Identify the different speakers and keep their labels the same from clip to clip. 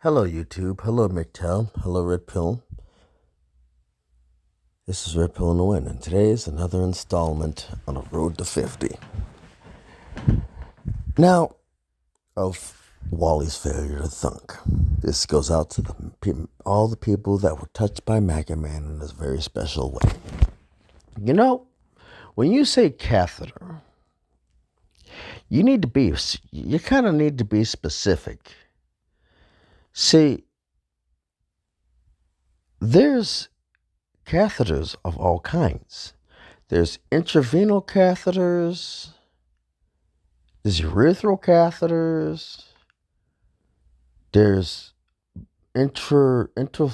Speaker 1: Hello, YouTube. Hello, McTell. Hello, Red Pill. This is Red Pill in the Wind, and today is another installment on a road to 50. Now, of Wally's failure to thunk. This goes out to all the people that were touched by Mega Man in this very special way. You know, when you say catheter, you kind of need to be specific. See, there's catheters of all kinds. There's intravenous catheters, there's urethral catheters, there's interskeletal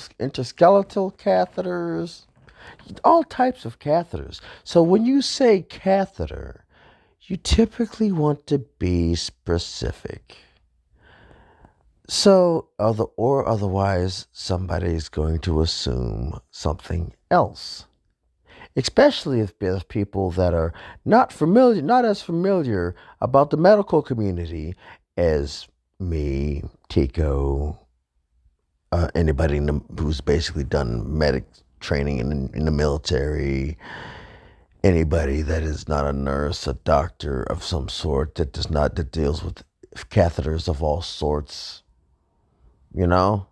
Speaker 1: catheters, all types of catheters. So when you say catheter, you typically want to be specific. So, otherwise, somebody's going to assume something else. Especially if there's people that are not as familiar about the medical community as me, Tico, anybody who's basically done medic training in the military, anybody that is not a nurse, a doctor of some sort that deals with catheters of all sorts. You know,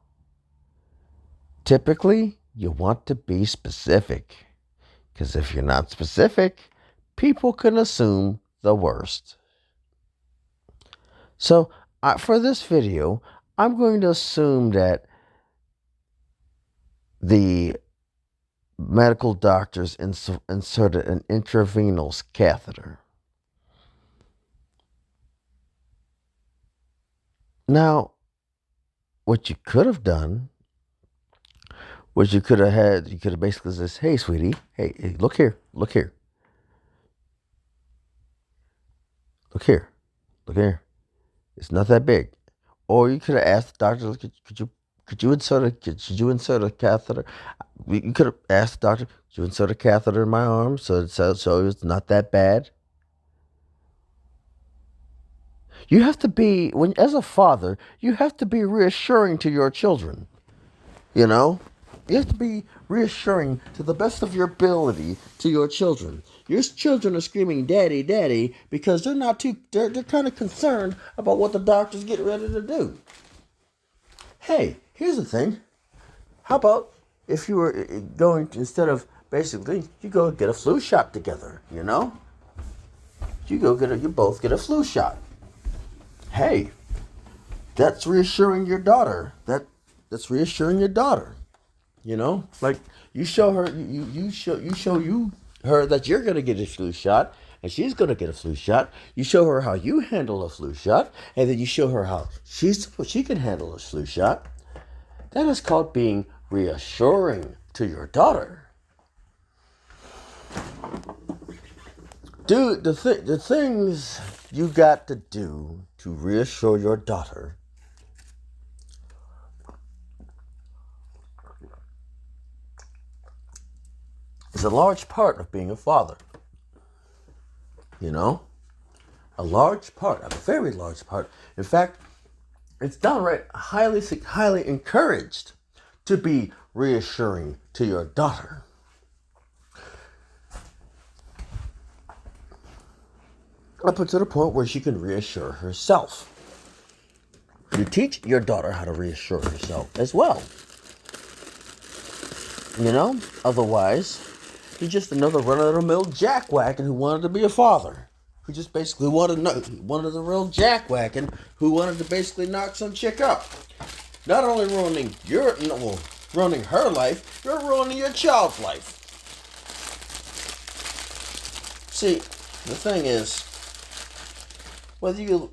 Speaker 1: typically you want to be specific, because if you're not specific, people can assume the worst. So for this video, I'm going to assume that the medical doctors inserted an intravenous catheter. Now, what you could have done was you could have basically said, hey, sweetie, hey, look here. Look here. It's not that big. Or you could have asked the doctor, could you insert a catheter? You could have asked the doctor, could you insert a catheter in my arm so it's not that bad? You have to be, as a father, you have to be reassuring to your children. You know? You have to be reassuring to the best of your ability to your children. Your children are screaming, "Daddy, Daddy," because they're kind of concerned about what the doctor's getting ready to do. Hey, here's the thing. How about if you were going to, instead of basically, you go get a flu shot together, you know? You both get a flu shot. Hey, that's reassuring your daughter. That's reassuring your daughter. You know, like you show her, you show her that you're gonna get a flu shot, and she's gonna get a flu shot. You show her how you handle a flu shot, and then you show her how she can handle a flu shot. That is called being reassuring to your daughter. Dude, the things you got to do to reassure your daughter is a large part of being a father. You know? A very large part. In fact, it's downright highly encouraged to be reassuring to your daughter. Up until the point where she can reassure herself. You teach your daughter how to reassure herself as well. You know? Otherwise, you're just another run-of-the-mill jackwagon who wanted to be a father. Who just basically wanted the real jackwagon who wanted to basically knock some chick up. Not only ruining her life, you're ruining your child's life. See, the thing is, whether you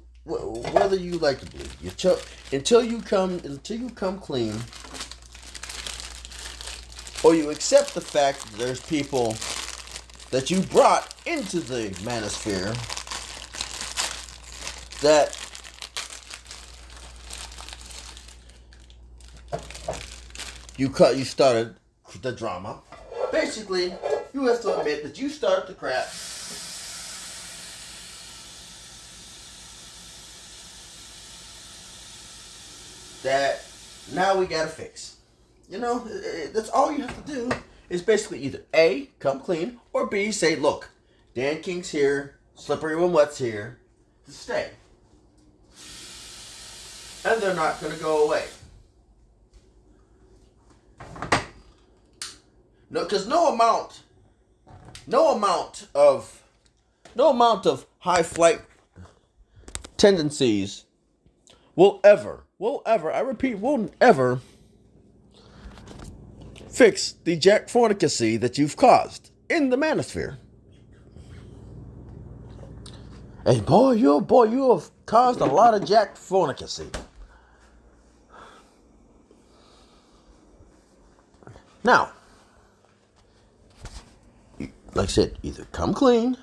Speaker 1: like to believe, until you come clean, or you accept the fact that there's people that you brought into the manosphere that you started the drama. Basically, you have to admit that you started the crap. That Now we got to fix. That's all you have to do is basically either A, come clean, or B, say, look, Dan King's here, Slippery When Wet's here to stay. And they're not going to go away. No, because no amount of high flight tendencies will ever, I repeat, will ever fix the jack fornicacy that you've caused in the manosphere. And boy, you have caused a lot of jack fornicacy. Now, like I said, either come clean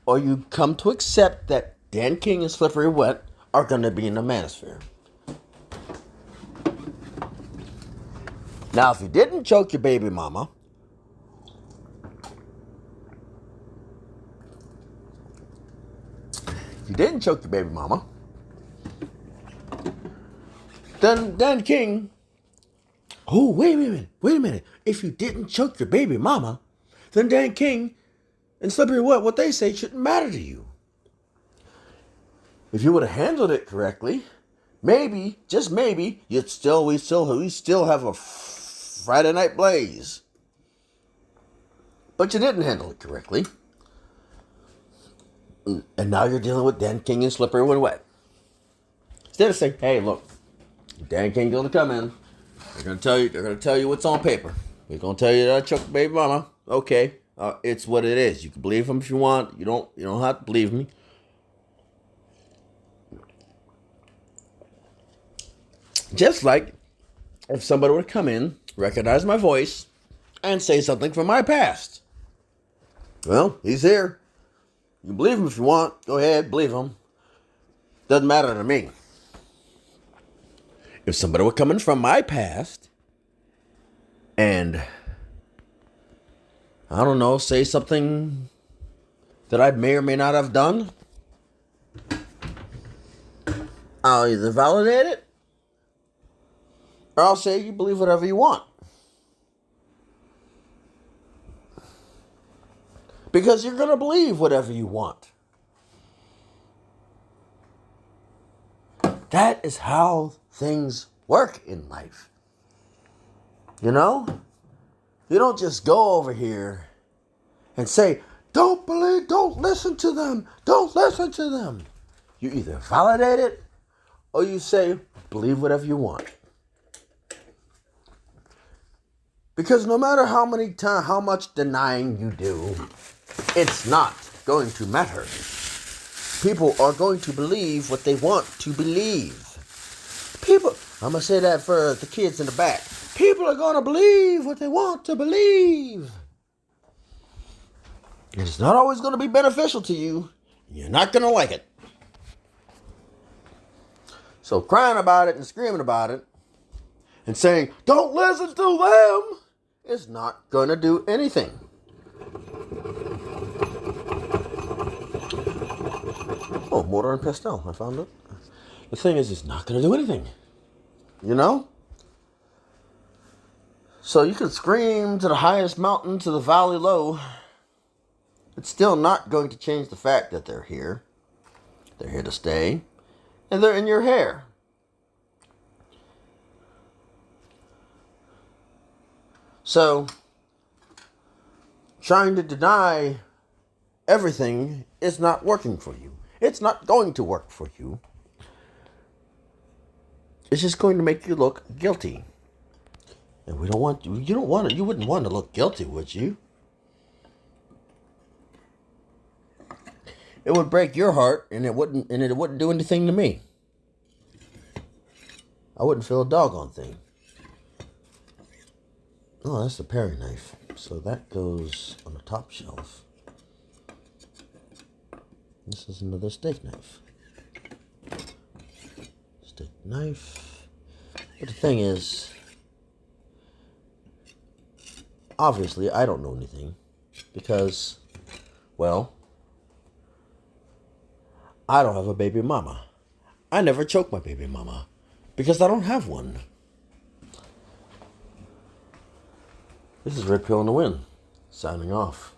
Speaker 1: or you come to accept that Dan King and Slippery Wet are going to be in the manosphere. Now, if you didn't choke your baby mama, then Dan King, oh, wait a minute. If you didn't choke your baby mama, then Dan King and Slippery Wet, what they say shouldn't matter to you. If you would have handled it correctly, maybe, just maybe, we still have a Friday Night Blaze. But you didn't handle it correctly. And now you're dealing with Dan King and Slippery When Wet. Instead of saying, hey, look, Dan King's going to come in. They're going to tell you what's on paper. They're going to tell you that I choked baby mama. Okay, it's what it is. You can believe them if you want. You don't have to believe me. Just like if somebody would come in, recognize my voice, and say something from my past. Well, he's here. You can believe him if you want. Go ahead, believe him. Doesn't matter to me. If somebody were coming from my past and, I don't know, say something that I may or may not have done, I'll either validate it or I'll say you believe whatever you want. Because you're going to believe whatever you want. That is how things work in life. You don't just go over here and say, don't listen to them. Don't listen to them. You either validate it or you say, believe whatever you want. Because no matter how much denying you do, it's not going to matter. People are going to believe what they want to believe. I'm going to say that for the kids in the back. People are going to believe what they want to believe. It's not always going to be beneficial to you. You're not going to like it. So crying about it and screaming about it and saying, don't listen to them, is not going to do anything. Oh, mortar and pestle. I found it. The thing is, it's not going to do anything. So you can scream to the highest mountain, to the valley low. It's still not going to change the fact that they're here. They're here to stay. And they're in your hair. So, trying to deny everything is not working for you. It's not going to work for you. It's just going to make you look guilty. And you wouldn't want to look guilty, would you? It would break your heart and it wouldn't do anything to me. I wouldn't feel a doggone thing. Oh, that's the paring knife. So that goes on the top shelf. This is another steak knife. Steak knife. But the thing is, obviously I don't know anything because, well, I don't have a baby mama. I never choke my baby mama because I don't have one. This is Red Pill in the Wind, signing off.